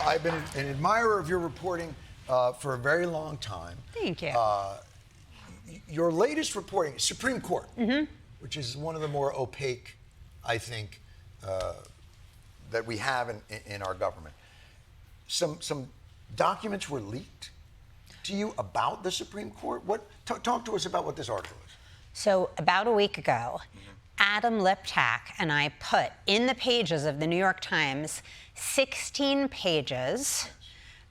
I've been an admirer of your reporting for a very long time. Thank you. Your latest reporting, Supreme Court, which is one of the more opaque, I think, that we have in our government. Some documents were leaked to you about the Supreme Court. Talk to us about what this article is. So about a week ago, Adam Liptak and I put in the pages of the New York Times 16 pages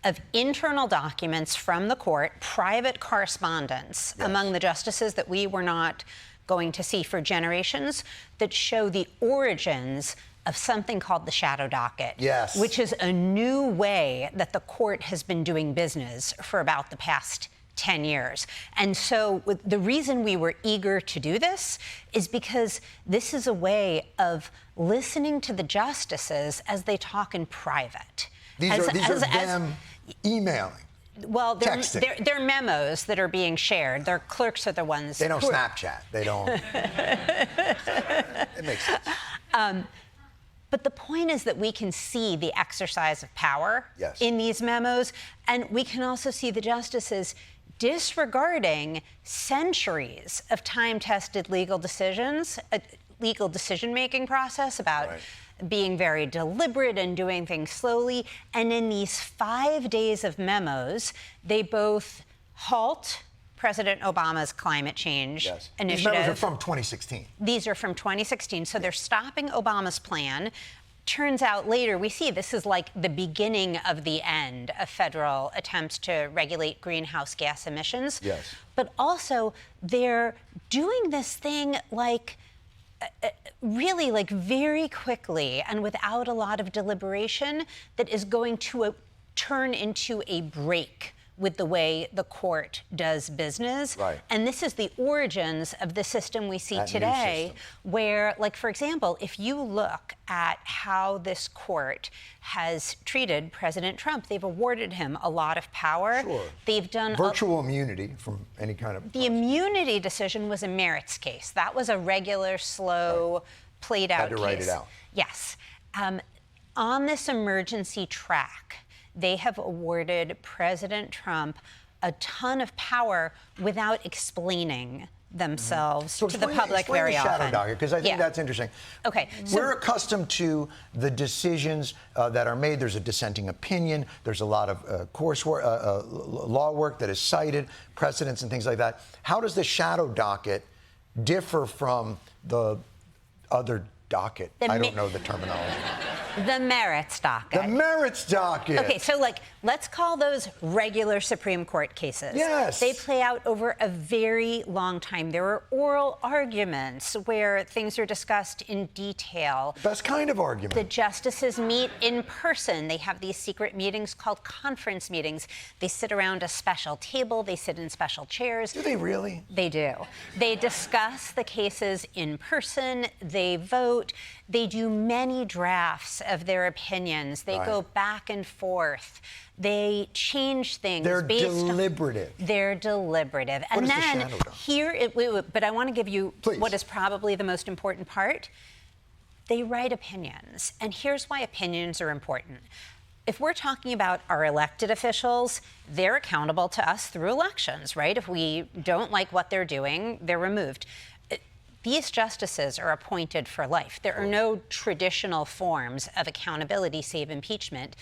of internal documents from the court, private correspondence among the justices that we were not going to see for generations, that show the origins of something called the shadow docket, which is a new way that the court has been doing business for about the past 10 years. And so the reason we were eager to do this is because this is a way of listening to the justices as they talk in private. These are them emailing. Well, they're memos that are being shared. Their clerks are the ones. They don't Snapchat. They don't. It makes sense. But the point is that we can see the exercise of power in these memos, and we can also see the justices disregarding centuries of time-tested legal decisions, a legal decision-making process about being very deliberate and doing things slowly. And in these 5 days of memos, they both halt President Obama's climate change initiative. These memos are from 2016. These are from 2016. So they're stopping Obama's plan. Turns out later, we see this is like the beginning of the end of federal attempts to regulate greenhouse gas emissions. But also, they're doing this thing like really like very quickly and without a lot of deliberation that is going to turn into a break with the way the court does business. And this is the origins of the system we see today, where, like, for example, if you look at how this court has treated President Trump, they've awarded him a lot of power. They've done virtual immunity from any kind of The immunity decision was a merits case. That was a regular, slow, played out case. Had to write it out. Yes. On this emergency track, they have awarded President Trump a ton of power without explaining themselves to the public very often. Shadow docket, because I think that's interesting. Okay, so we're accustomed to the decisions that are made. There's a dissenting opinion. There's a lot of coursework, law work that is cited, precedents and things like that. How does the shadow docket differ from the other docket? I don't know the terminology. The merits docket. The merits docket. Okay, so let's call those regular Supreme Court cases. They play out over a very long time. There are oral arguments where things are discussed in detail. Best kind of argument. The justices meet in person. They have these secret meetings called conference meetings. They sit around a special table. They sit in special chairs. Do they really? They do. They discuss the cases in person. They vote. They do many drafts of their opinions. They go back and forth. They change things. They're deliberative. They're deliberative. What and is then the shadow docket? here, but I want to give you what is probably the most important part. They write opinions. And here's why opinions are important. If we're talking about our elected officials, they're accountable to us through elections, right? If we don't like what they're doing, they're removed. These justices are appointed for life. There are no traditional forms of accountability save impeachment.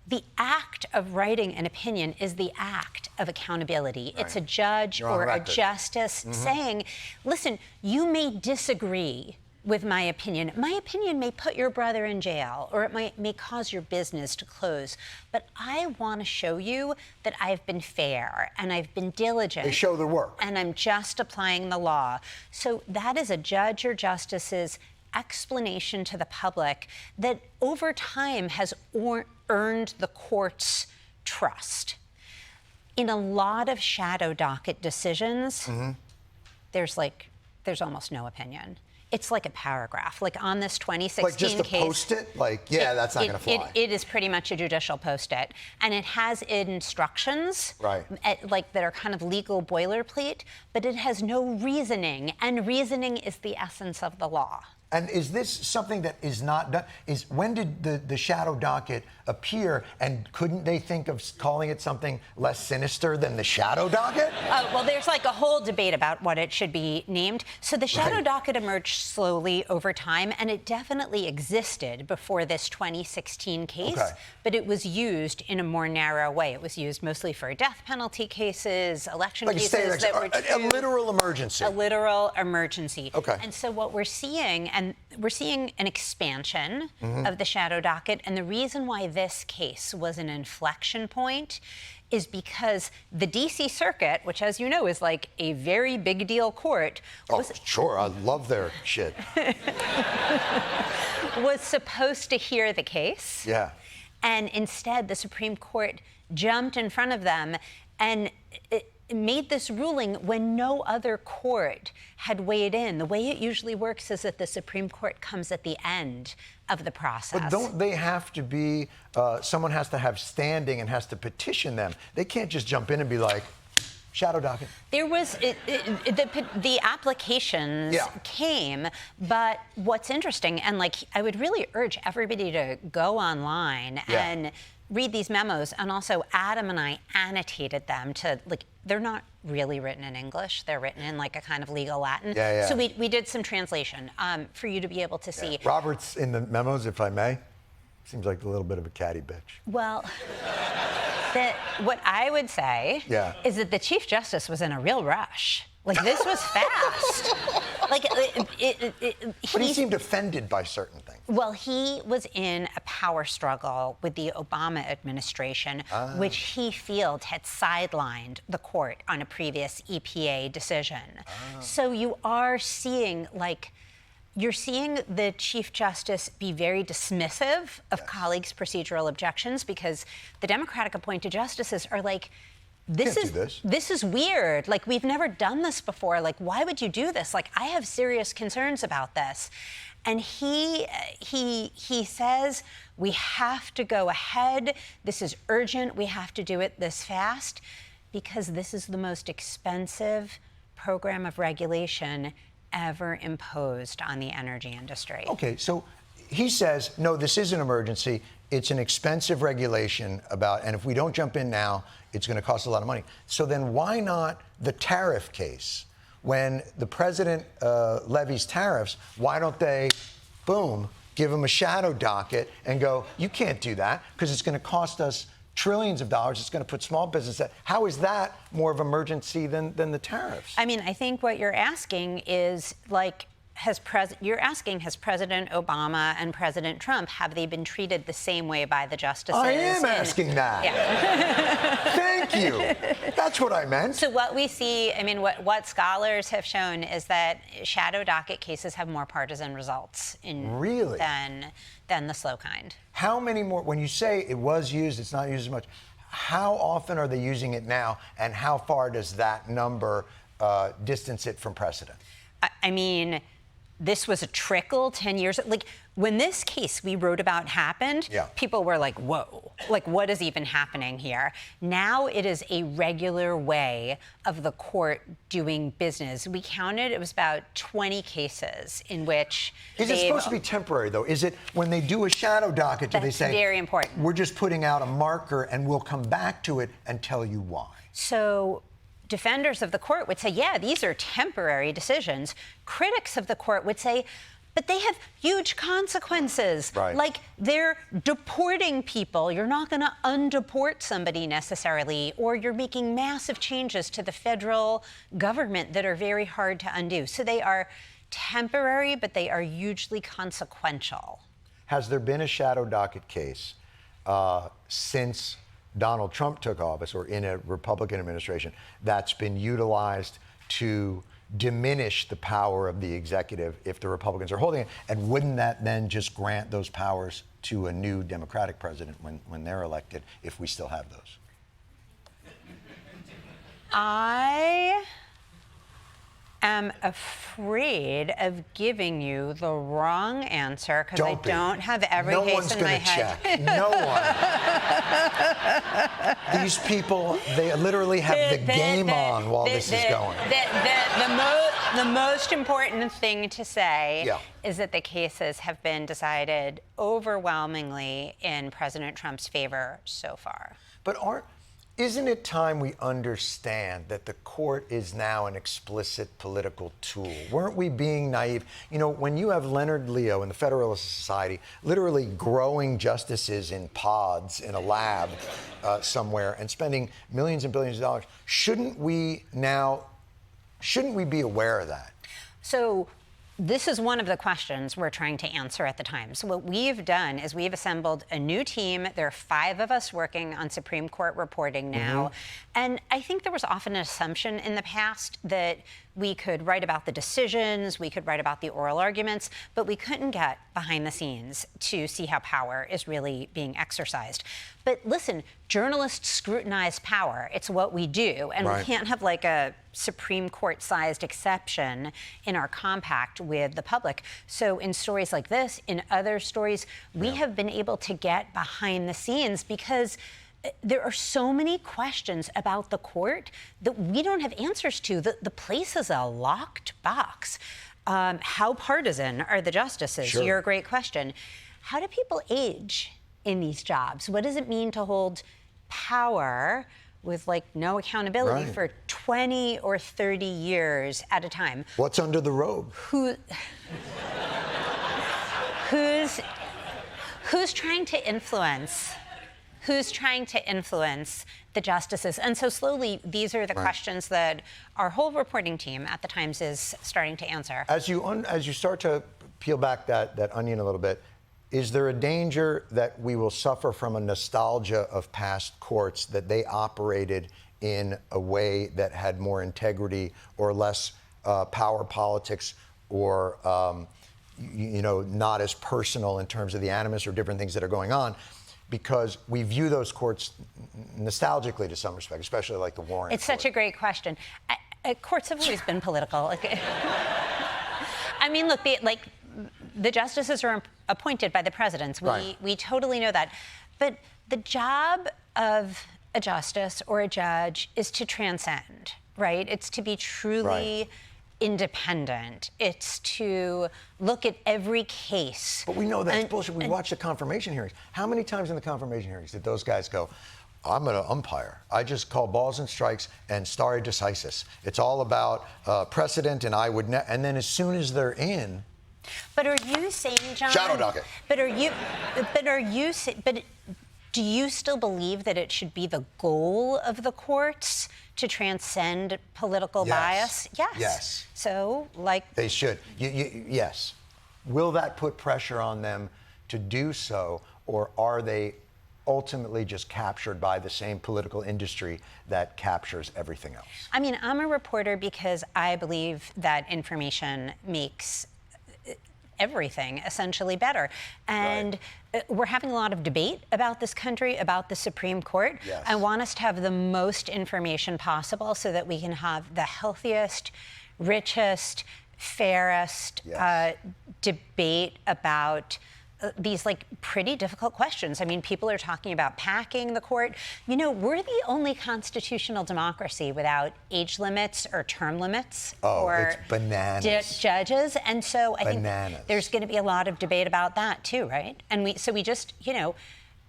The act of writing an opinion is the act of accountability. It's a judge or a justice saying, listen, you may disagree with my opinion. My opinion may put your brother in jail, or it may cause your business to close. But I want to show you that I've been fair and I've been diligent. They show their work. And I'm just applying the law. So that is a judge or justice's explanation to the public that over time has earned the court's trust. In a lot of shadow docket decisions, there's almost no opinion. It's like a paragraph. Like on this 2016 like just a case, post-it? Like, that's not going to fly. It is pretty much a judicial post-it. And it has instructions that are kind of legal boilerplate, but it has no reasoning. And reasoning is the essence of the law. And is this something that is not done? When did the shadow docket appear, and couldn't they think of calling it something less sinister than the shadow docket? Well, there's like a whole debate about what it should be named. So the shadow docket emerged slowly over time, and it definitely existed before this 2016 case, but it was used in a more narrow way. It was used mostly for death penalty cases, election cases that were a literal emergency. A literal emergency. Okay. And so what we're seeing, and we're seeing an expansion of the shadow docket, and the reason why this case was an inflection point is because the D.C. Circuit, which, as you know, is like a very big deal court. Sure, I love their shit. Was supposed to hear the case. Yeah. And instead, the Supreme Court jumped in front of them and it made this ruling when no other court had weighed in. The way it usually works is that the Supreme Court comes at the end of the process. But don't they have to be, someone has to have standing and has to petition them? They can't just jump in and be like, shadow docket. There was, the applications came, but what's interesting, and like, I would really urge everybody to go online and read these memos, and also Adam and I annotated them to, like, they're not really written in English. They're written in like a kind of legal Latin. So we did some translation for you to be able to see. Robert's in the memos, if I may. Seems like a little bit of a catty bitch. Well, what I would say is that the Chief Justice was in a real rush. Like, this was fast. Like, but he seemed offended by certain things. Well, he was in a power struggle with the Obama administration, which he feels had sidelined the court on a previous EPA decision. So you are seeing, like, you're seeing the Chief Justice be very dismissive of colleagues' procedural objections, because the Democratic appointed justices are like, this is weird. Like, we've never done this before. Like, why would you do this? Like, I have serious concerns about this. And he says, we have to go ahead. This is urgent. We have to do it this fast, because this is the most expensive program of regulation ever imposed on the energy industry. Okay, so he says, no, this is an emergency. It's an expensive regulation and if we don't jump in now, it's going to cost a lot of money. So then why not the tariff case? When the president levies tariffs, why don't they, boom, give him a shadow docket and go, you can't do that because it's going to cost us trillions of dollars. It's going to put small business at. How is that more of an emergency than the tariffs? I mean, I think what you're asking is, like, has President Obama and President Trump, have they been treated the same way by the justices? I am asking that. Yeah. Thank you. That's what I meant. So what we see, I mean, what scholars have shown is that shadow docket cases have more partisan results than the slow kind. How many more, when you say it was used, it's not used as much, how often are they using it now, and how far does that number distance it from precedent? I mean, this was a trickle 10 years. Like, when this case we wrote about happened, people were like, whoa, like, what is even happening here? Now it is a regular way of the court doing business. We counted, it was about 20 cases in which Is it supposed to be temporary, though? Is it, when they do a shadow docket, do they say, very important. We're just putting out a marker and we'll come back to it and tell you why? So defenders of the court would say, yeah, these are temporary decisions. Critics of the court would say, but they have huge consequences. Right. Like, they're deporting people. You're not going to undeport somebody necessarily, or you're making massive changes to the federal government that are very hard to undo. So they are temporary, but they are hugely consequential. Has there been a shadow docket case since Donald Trump took office, or in a Republican administration, that's been utilized to diminish the power of the executive if the Republicans are holding it? And wouldn't that then just grant those powers to a new Democratic president when they're elected, if we still have those? I am afraid of giving you the wrong answer because I don't have every case in my head. No one. These people, they literally have the game on while this is going. The most important thing to say Yeah. is that the cases have been decided overwhelmingly in President Trump's favor so far. But isn't it time we understand that the court is now an explicit political tool? Weren't we being naive? You know, when you have Leonard Leo in the Federalist Society literally growing justices in pods in a lab somewhere and spending millions and billions of dollars, shouldn't we be aware of that? So this is one of the questions we're trying to answer at the time. So what we've done is we've assembled a new team. There are 5 of us working on Supreme Court reporting now. And I think there was often an assumption in the past that we could write about the decisions, we could write about the oral arguments, but we couldn't get behind the scenes to see how power is really being exercised. But listen, journalists scrutinize power. It's what we do. And we can't have like a Supreme Court-sized exception in our compact with the public. So in stories like this, in other stories, we have been able to get behind the scenes because there are so many questions about the court that we don't have answers to. The place is a locked box. How partisan are the justices? Sure. You're a great question. How do people age in these jobs? What does it mean to hold power with like no accountability for 20 or 30 years at a time? What's under the robe? Who's trying to influence? Who's trying to influence the justices? And so slowly, these are the questions that our whole reporting team at the Times is starting to answer. As you start to peel back that onion a little bit, is there a danger that we will suffer from a nostalgia of past courts, that they operated in a way that had more integrity or less power politics or not as personal in terms of the animus or different things that are going on? Because we view those courts nostalgically to some respect, especially like the Warren It's such a great question. Courts have always been political. I mean, look, the justices are appointed by the presidents. We totally know that. But the job of a justice or a judge is to transcend, right? It's to be truly independent. It's to look at every case. But we know that's bullshit. We watch the confirmation hearings. How many times in the confirmation hearings did those guys go, I'm an umpire. I just call balls and strikes and stare decisis. It's all about precedent, and and then as soon as they're in. But are you saying, Jon? Shadow docket. Do you still believe that it should be the goal of the courts to transcend political bias? Yes. Yes. So, they should. Yes. Will that put pressure on them to do so, or are they ultimately just captured by the same political industry that captures everything else? I mean, I'm a reporter because I believe that information makes everything essentially better. And we're having a lot of debate about this country, about the Supreme Court. Yes. I want us to have the most information possible so that we can have the healthiest, richest, fairest debate about these pretty difficult questions. I mean, people are talking about packing the court. You know, we're the only constitutional democracy without age limits or term limits for it's bananas. Judges. And so I think Bananas. there's going to be a lot of debate about that too, right? And we just,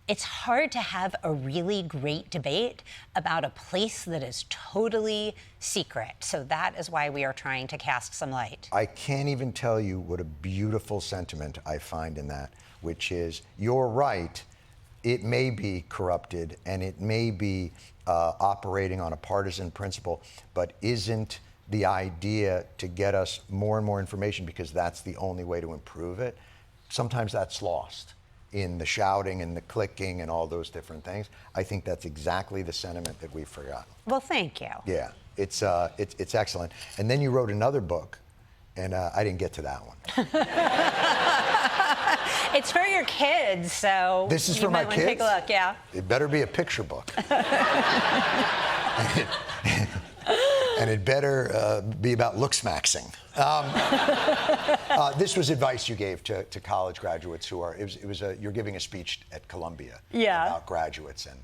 it's hard to have a really great debate about a place that is totally secret. So that is why we are trying to cast some light. I can't even tell you what a beautiful sentiment I find in that, which is, you're right, it may be corrupted and it may be operating on a partisan principle, but isn't the idea to get us more and more information because that's the only way to improve it? Sometimes that's lost in the shouting and the clicking and all those different things. I think that's exactly the sentiment that we've forgotten. Well, thank you. Yeah, it's excellent. And then you wrote another book, and I didn't get to that one. It's for your kids, so this is you for my might want to kids? take a look, yeah. It better be a picture book. And it better be about looksmaxing. This was advice you gave to college graduates who are. You're giving a speech at Columbia about graduates, and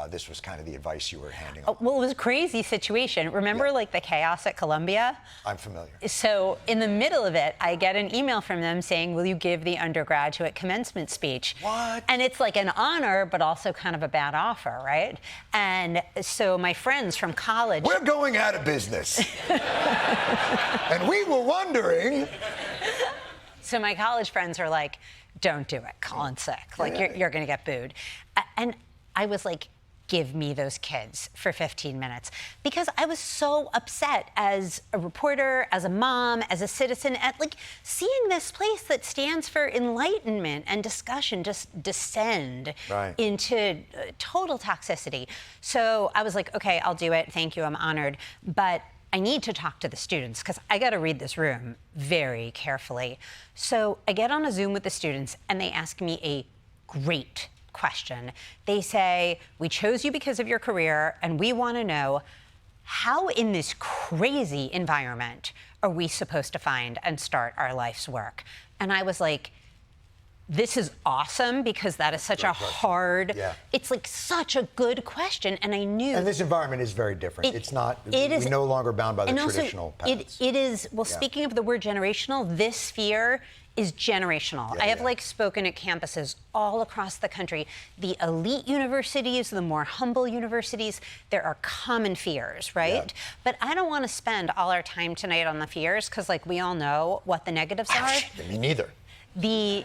this was kind of the advice you were handing on. Well, it was a crazy situation. Remember, like, the chaos at Columbia? I'm familiar. So in the middle of it, I get an email from them saying, will you give the undergraduate commencement speech? What? And it's like an honor, but also kind of a bad offer, right? And so my friends from college... We're going out of business. And we were wondering... So my college friends are like, don't do it. Colin's sick. Like, you're going to get booed. And I was like, give me those kids for 15 minutes. Because I was so upset as a reporter, as a mom, as a citizen, at like seeing this place that stands for enlightenment and discussion just descend into total toxicity. So I was like, okay, I'll do it. Thank you. I'm honored. But I need to talk to the students because I got to read this room very carefully. So I get on a Zoom with the students and they ask me a great question. They say, we chose you because of your career, and we want to know how in this crazy environment are we supposed to find and start our life's work? And I was like, this is awesome because that is such a hard, it's like such a good question. And I knew. And this environment is very different. It's not, we're no longer bound by the traditional paths. It is, well, speaking of the word generational, this fear is generational. I have like spoken at campuses all across the country. The elite universities, the more humble universities, there are common fears, right? But I don't want to spend all our time tonight on the fears because like we all know what the negatives are. Me neither. The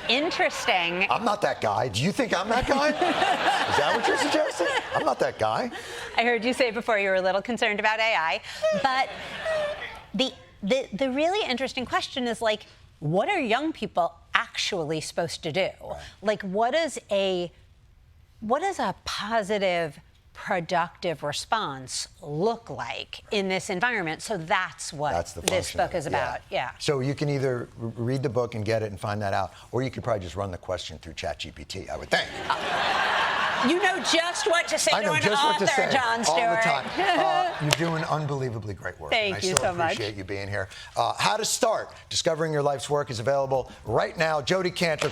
interesting... I'm not that guy. Do you think I'm that guy? Is that what you're suggesting? I'm not that guy. I heard you say before you were a little concerned about AI. But the really interesting question is like, what are young people actually supposed to do? Like, what is a positive, productive response look like in this environment? So that's what this book is about. So you can either read the book and get it and find that out, or you could probably just run the question through ChatGPT, I would think. You know just what to say to an author, Jon Stewart. All the time. You're doing unbelievably great work. Thank you so much. I appreciate you being here. How to Start, Discovering Your Life's Work is available right now. Jodi Kantor.